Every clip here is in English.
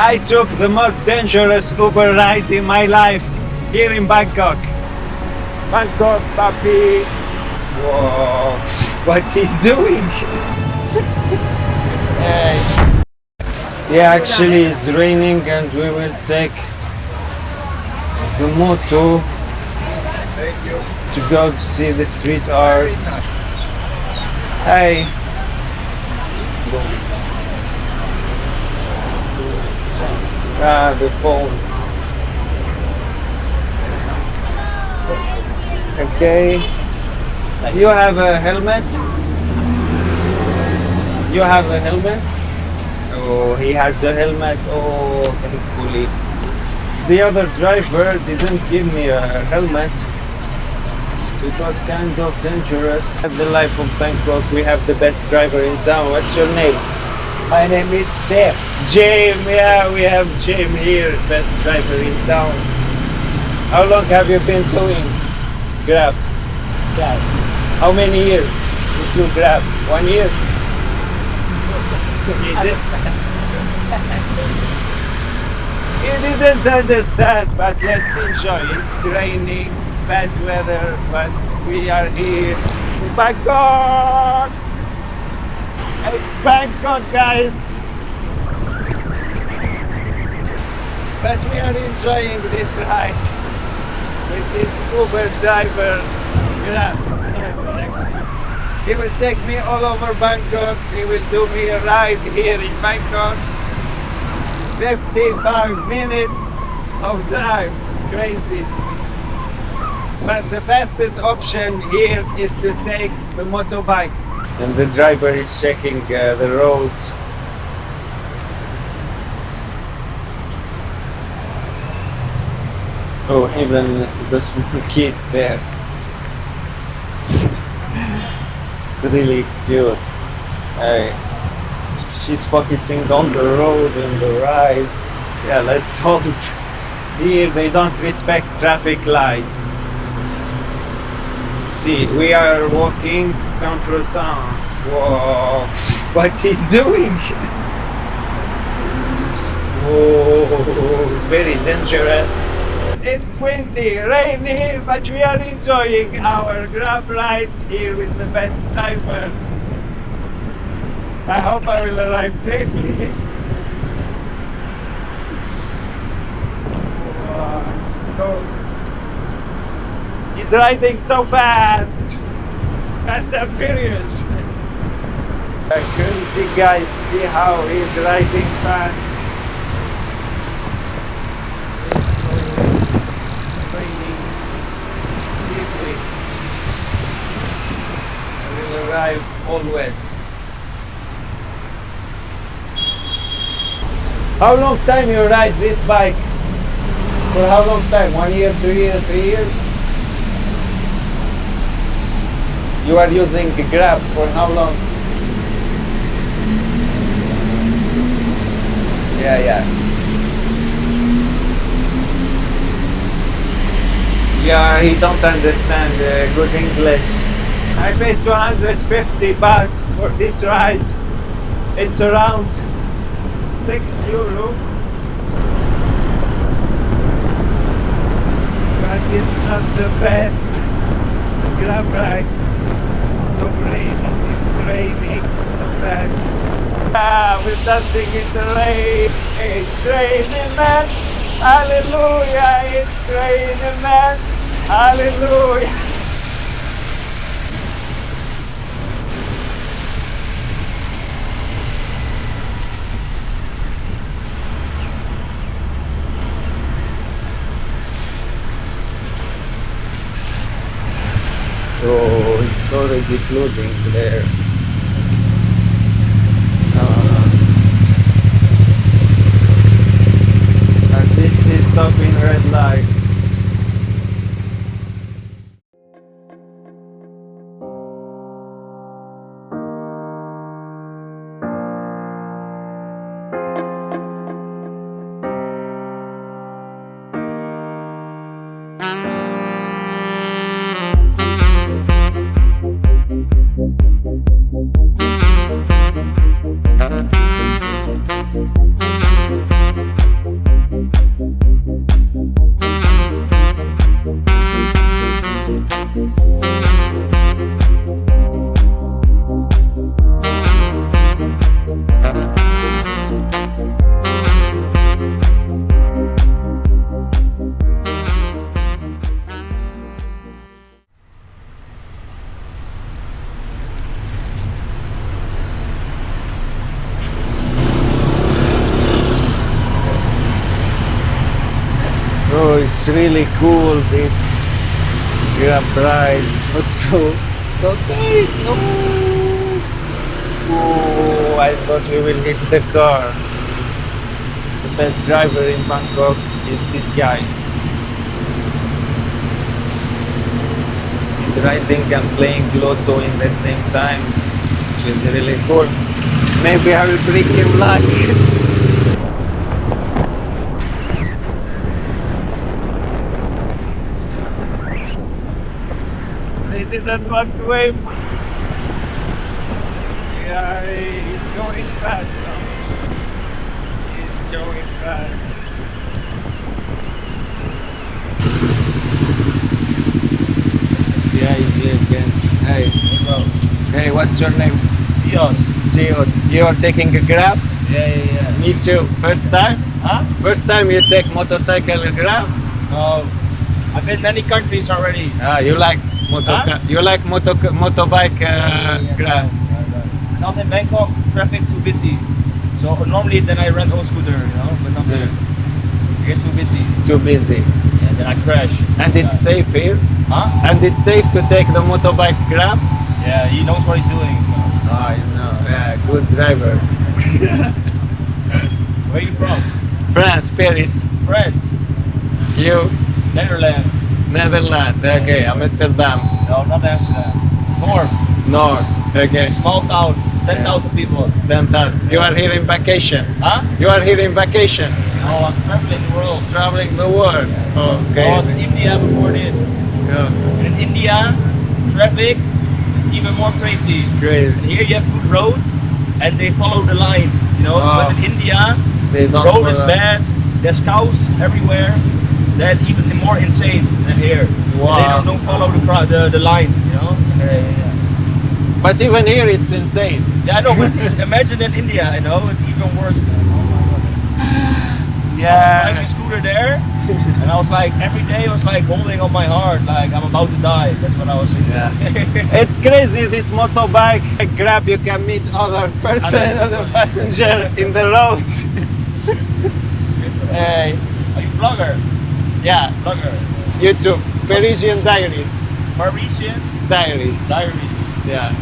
I took the most dangerous Uber ride in my life here in Bangkok. Bangkok, papi. Whoa, what's he doing? Yeah, actually it's raining and we will take the moto to go to see the street art. Hey. The phone. Okay. You have a helmet? You have a helmet? Oh, he has a helmet. Oh, thankfully. The other driver didn't give me a helmet. So it was kind of dangerous. At the life of Bangkok, we have the best driver in town. What's your name? My name is Dave. James, yeah, we have James here, best driver in town. How long have you been doing Grab? Yeah. How many years did you Grab? 1 year? He didn't understand, but let's enjoy. It's raining, bad weather, but we are here in Bangkok. It's Bangkok, guys. But we are enjoying this ride with this Uber driver. He will take me all over Bangkok. He will do me a ride here in Bangkok. 55 minutes of drive. Crazy. But the fastest option here is to take the motorbike. And the driver is checking the roads. Oh, even the small kid there. It's really cute. She's focusing on the road and the rides. Yeah, let's hope here they don't respect traffic lights. See, we are walking contresens. Whoa, what's he doing? Whoa, very dangerous. It's windy, rainy, but we are enjoying our Grab ride here with the best driver. I hope I will arrive safely. He's riding so fast! Fast and furious! Crazy guys, see how he's riding fast. It's raining deeply. I will arrive all wet. How long time you ride this bike? For how long time? 1 year, 2 years, 3 years? You are using Grab for how long? Yeah. Yeah, he don't understand good English. I paid 250 baht for this ride. It's around €6. But it's not the best Grab ride. So rainy, it's raining so bad. We're dancing in the rain. It's raining, man. Hallelujah. It's raining, man. Hallelujah. Oh, it's already flooding there. At least they stop in red lights. Oh, it's really cool, this Grab ride. Also, so tight. No. Oh, I thought we will hit the car. The best driver in Bangkok is this guy. He's riding and playing Lotto in the same time, which is really cool. Maybe I will bring him luck. They didn't want to wave. Yeah, he's going fast now. He's going fast. Yeah, he's here again. Hey. Hello. Hey, what's your name? Dios. Gios. You are taking a Grab? Yeah. Me too. First time? Huh? First time you take motorcycle Grab? No. I've been many countries already. Ah, you like you like motorbike Grab? No. Not in Bangkok, traffic too busy. So normally then I rent old scooter, you know, but not there. You get too busy. Too busy. Yeah, then I crash. And it's safe here? Huh? And it's safe to take the motorbike Grab? Yeah, he knows what he's doing. So. Oh, you know, yeah, good driver. Where are you from? France, Paris. France. You? Netherlands. Netherlands. Okay, Amsterdam. No, not Amsterdam. North. North. Okay. Small town. 10,000 people. 10,000. You are here in vacation? Huh? You are here in vacation? Oh, I'm traveling the world. Traveling the world. Okay. I was in India before this. Yeah. And in India, traffic is even more crazy. Great. And here you have good roads and they follow the line, you know. Wow. But in India, They don't road is follow- bad. There's cows everywhere. That's even more insane than here. Wow. And they don't follow the line, you know. But even here it's insane. Yeah, I know. But imagine in India, you know, it's even worse. Oh my god. I was driving a scooter there, and I was like, every day I was like holding on my heart, like I'm about to die. That's what I was thinking. It's crazy, this motorbike Grab, you can meet other person, other passenger in the roads. Hey, Are you vlogger? yeah, Vlogger. YouTube, Parisian Diaries. Parisian Diaries. Diaries. Yeah,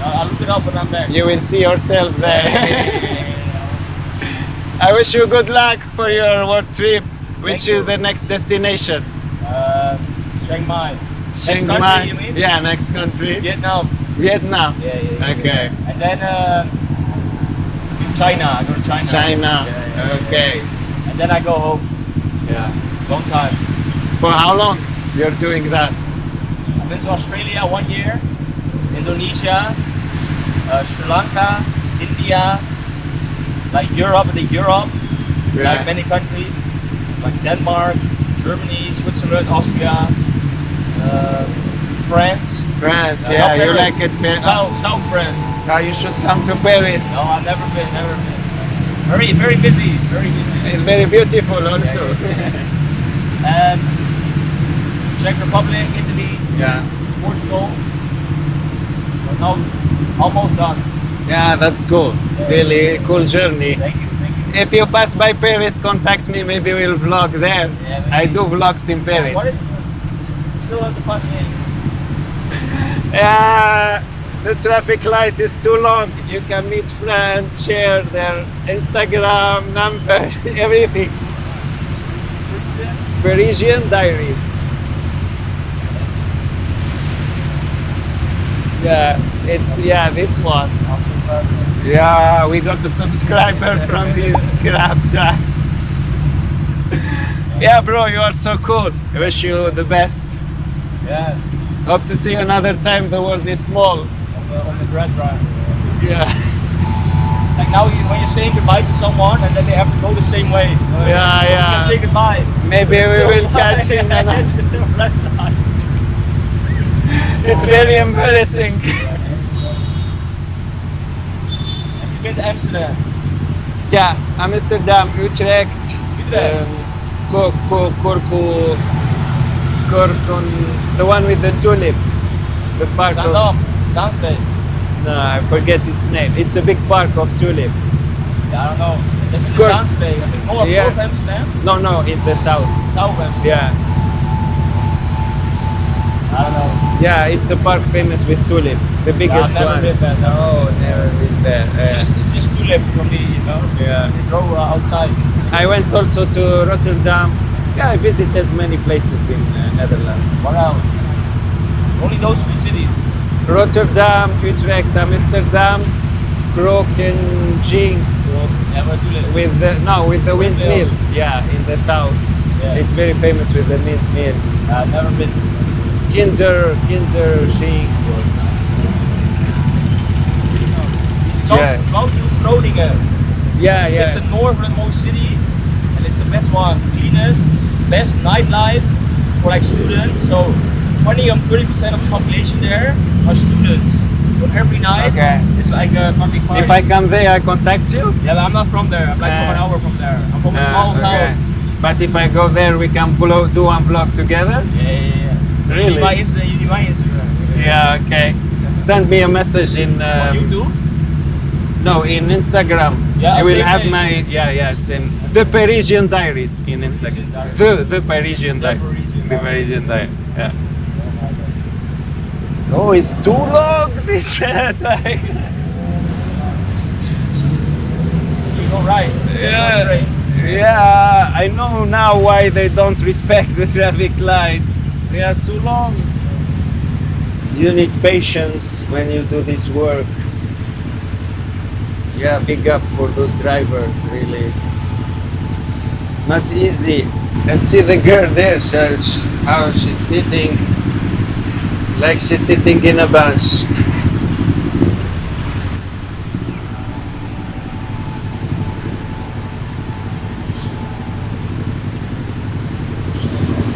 I'll look it up when I'm back. you will see yourself there. I wish you good luck for your work trip. Which Thank is you. the next destination? Chiang Mai. Chiang Next Mai. country, you mean? Yeah, next country. Vietnam. Vietnam. Yeah. Okay. And then China. I go to China. China. Yeah. Okay. And then I go home. Yeah. Long time. For how long you're doing that? I've been to Australia 1 year, Indonesia, Sri Lanka, India, like Europe, Yeah. like many countries, like Denmark, Germany, Switzerland, Austria, France. France, No, yeah, not you Paris. like it. South France. You should come to Paris. No, I've never been. Very busy, very busy. It's very beautiful also. And Czech Republic, Italy, Yeah. Portugal. But now, almost done. Yeah, that's cool. Really cool journey. Thank you. If you pass by Paris, contact me. Maybe we'll vlog there. Yeah, maybe. I do vlogs in Paris. What is still have to find me? Yeah, the traffic light is too long. You can meet friends, share their Instagram number, everything. Parisian Diaries. Yeah, it's this one. Yeah, we got a subscriber from this Grab guy. Yeah, bro, you are so cool. I wish you the best. Yeah, Hope to see you another time. The world is small. on the Grand Drive. Yeah. It's like now when you're saying goodbye to someone and then they have to go the same way. Yeah, You yeah. can say goodbye. Maybe we will catch in another. It's still red light. It's very embarrassing. Have you been to Amsterdam? Yeah, Amsterdam, Utrecht, Korkun, the one with the tulip, the park of. Zaandam. Zaanstad. No, I forget its name. It's a big park of tulip. Yeah, I don't know. That's in the Kor- Zaanstad. I think know of Yeah. North Amsterdam? No, in the south. South Amsterdam. Yeah. I don't know. Yeah, it's a park famous with tulip, the biggest never one. been there, no. Oh, never been there. It's just tulip for me, you know. Yeah. They grow outside. I went also to Rotterdam. Yeah, I visited many places in Netherlands. What else? Only those three cities. Rotterdam, Utrecht, Amsterdam, Krokenjing Never tulip. with the windmill. Windmills. Yeah, in the south. Yeah. It's very famous with the windmill. Never been. Kinderjing or something. It's Yeah. called Groningen. Yeah, It's the northernmost city, and it's the best one, cleanest, best nightlife for like students. So 30% of the population there are students. So every night, Okay. it's like a fucking party. If I come there, I contact you. Yeah, but I'm not from there. I'm like from an hour from there. I'm from a small Okay. town. But if I go there, we can do one vlog together. Yeah. Really? You need my Instagram. Yeah, okay. Send me a message in On YouTube? no, in Instagram. Yeah, you will same have thing. my same. The Parisian Diaries in Instagram. Diaries. The Parisian The Diaries. Parisian The Diaries. Parisian Diaries. Yeah. Oh, it's too long. This like. You go right. Yeah. Straight. Yeah, I know now why they don't respect the traffic light. They are too long. You need patience when you do this work. Yeah, big up for those drivers, really. Not easy. And see the girl there, how she's sitting, like she's sitting in a bunch.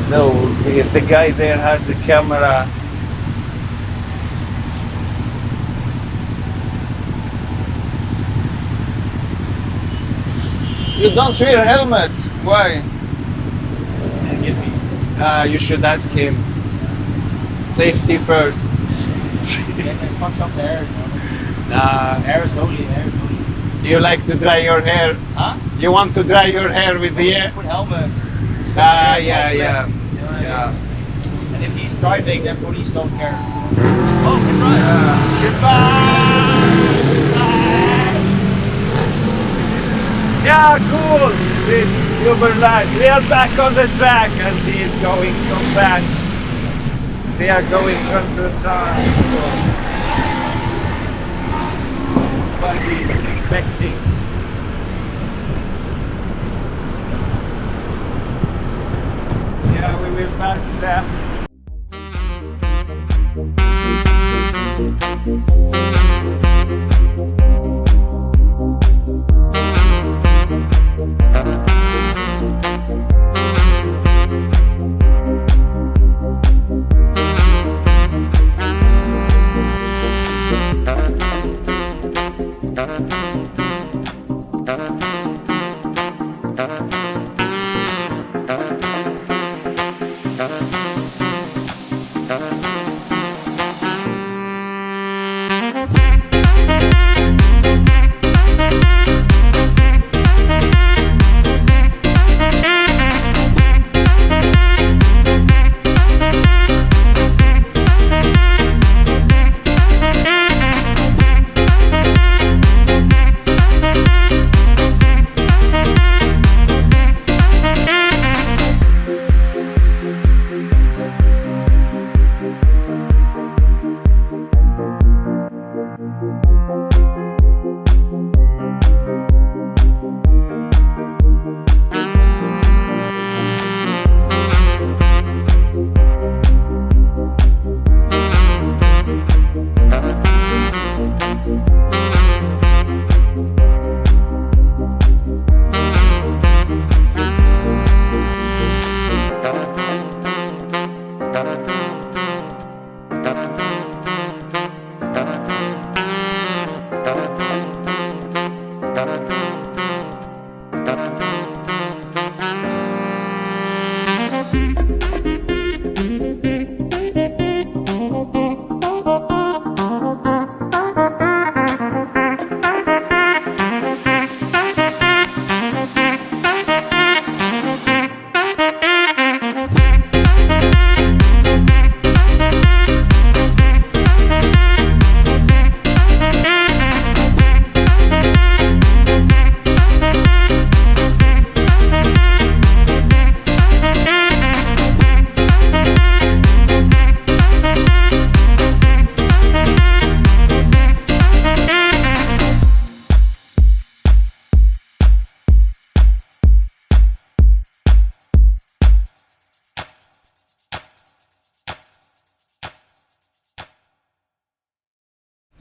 No, the guy there has a camera. You don't wear helmet. Why? And give me. You should ask him. Safety first. Yeah, fuck up the hair. Nah, Hair is holy. Hair is holy. you like to dry your hair. Huh? You want to dry your hair with the air? Put helmet. Yeah. You know what I mean? And if he's driving, then police don't care. Oh, goodbye. Goodbye. Yeah, cool. This Uber life. We are back on the track, and he is going so fast. They are going from the side. What he is expecting. Yeah, we will pass them.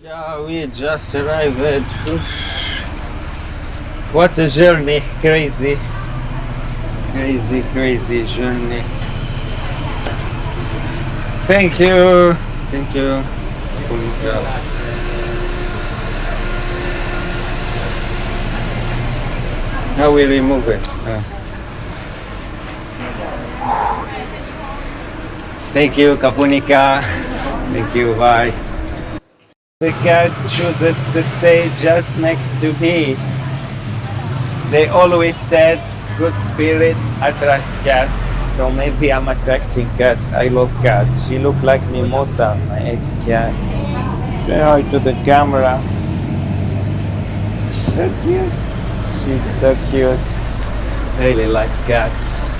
Yeah, we just arrived. What a journey! Crazy, crazy journey. Thank you, thank you. Now we remove it. Thank you, Kapunika. Thank you, bye. The cat chooses to stay just next to me. They always said good spirit attract cats, so maybe I'm attracting cats. I love cats. She looked like Mimosa, my ex-cat. Say hi to the camera. So cute. She's so cute. Really like cats.